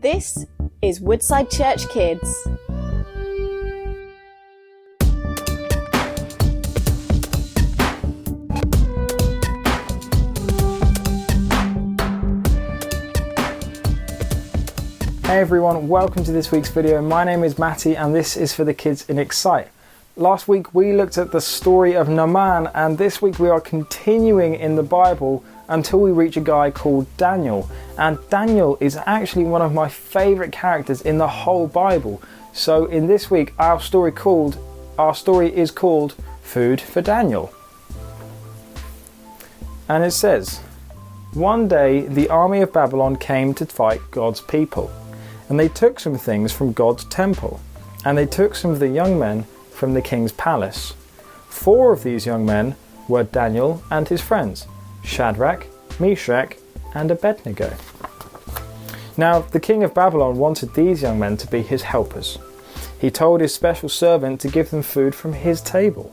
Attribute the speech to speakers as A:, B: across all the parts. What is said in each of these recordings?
A: This is Woodside Church Kids.
B: Hey everyone, welcome to this week's video. My name is Matty and this is for the kids in Excite. Last week we looked at the story of Naaman, and this week we are continuing in the Bible until we reach a guy called Daniel. And Daniel is actually one of my favourite characters in the whole Bible. So in this week our story is called Food for Daniel. And it says, one day the army of Babylon came to fight God's people. And they took some things from God's temple, and they took some of the young men from the king's palace. 4 of these young men were Daniel and his friends, Shadrach, Meshach, and Abednego. Now the king of Babylon wanted these young men to be his helpers. He told his special servant to give them food from his table.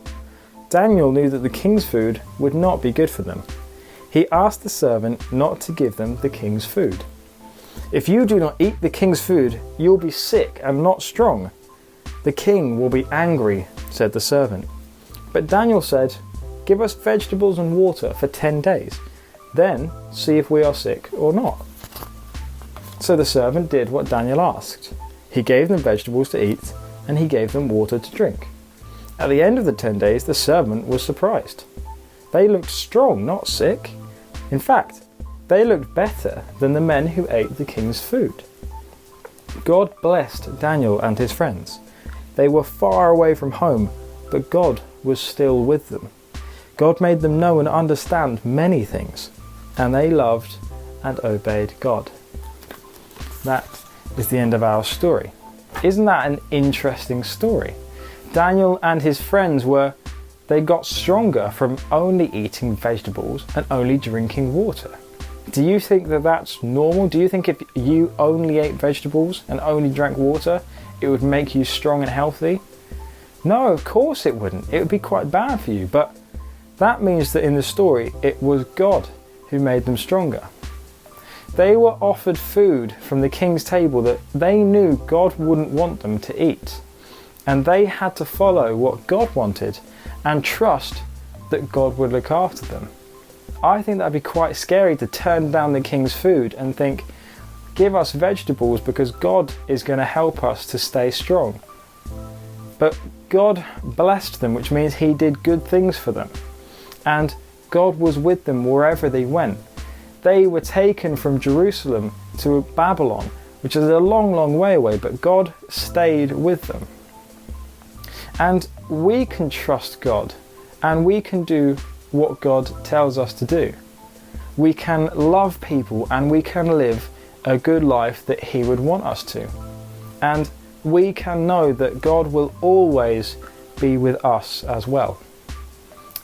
B: Daniel knew that the king's food would not be good for them. He asked the servant not to give them the king's food. If you do not eat the king's food, you will be sick and not strong. The king will be angry, said the servant. But Daniel said, give us vegetables and water for 10 days. Then see if we are sick or not. So the servant did what Daniel asked. He gave them vegetables to eat, and he gave them water to drink. At the end of the 10 days, the servant was surprised. They looked strong, not sick. In fact, they looked better than the men who ate the king's food. God blessed Daniel and his friends. They were far away from home, but God was still with them. God made them know and understand many things, and they loved and obeyed God. That is the end of our story. Isn't that an interesting story? Daniel and his friends they got stronger from only eating vegetables and only drinking water. Do you think that that's normal? Do you think if you only ate vegetables and only drank water, it would make you strong and healthy? No, of course it wouldn't. It would be quite bad for you. But that means that in the story, it was God who made them stronger. They were offered food from the king's table that they knew God wouldn't want them to eat. And they had to follow what God wanted and trust that God would look after them. I think that'd be quite scary to turn down the king's food and think, give us vegetables because God is going to help us to stay strong. But God blessed them, which means he did good things for them. And God was with them wherever they went. They were taken from Jerusalem to Babylon, which is a long, long way away, but God stayed with them. And we can trust God, and we can do what God tells us to do. We can love people and we can live a good life that he would want us to. And we can know that God will always be with us as well.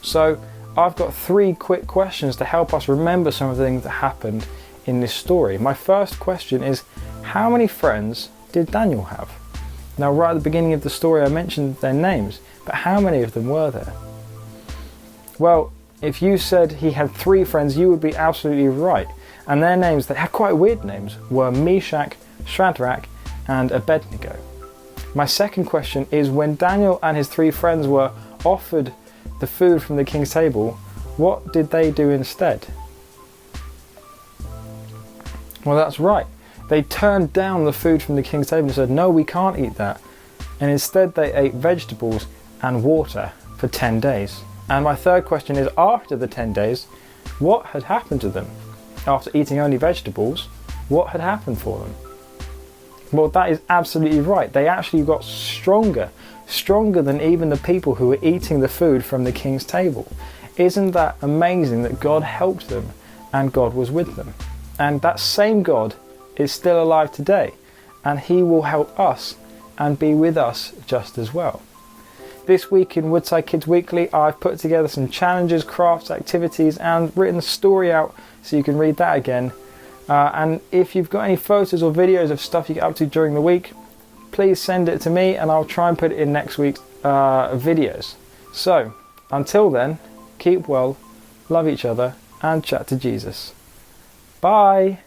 B: So I've got 3 quick questions to help us remember some of the things that happened in this story. My first question is, how many friends did Daniel have? Now right at the beginning of the story I mentioned their names, but how many of them were there? Well, if you said he had 3 friends, you would be absolutely right. And their names, they had quite weird names, were Meshach, Shadrach, and Abednego. My second question is, when Daniel and his 3 friends were offered the food from the king's table, what did they do instead? Well, that's right. They turned down the food from the king's table and said, no, we can't eat that. And instead they ate vegetables and water for 10 days. And my third question is, after the 10 days, what had happened to them? After eating only vegetables, what had happened for them? Well, that is absolutely right. They actually got stronger than even the people who were eating the food from the king's table. Isn't that amazing that God helped them and God was with them? And that same God is still alive today, and he will help us and be with us just as well. This week in Woodside Kids Weekly, I've put together some challenges, crafts, activities, and written the story out so you can read that again. And if you've got any photos or videos of stuff you get up to during the week, please send it to me and I'll try and put it in next week's videos. So, until then, keep well, love each other, and chat to Jesus. Bye!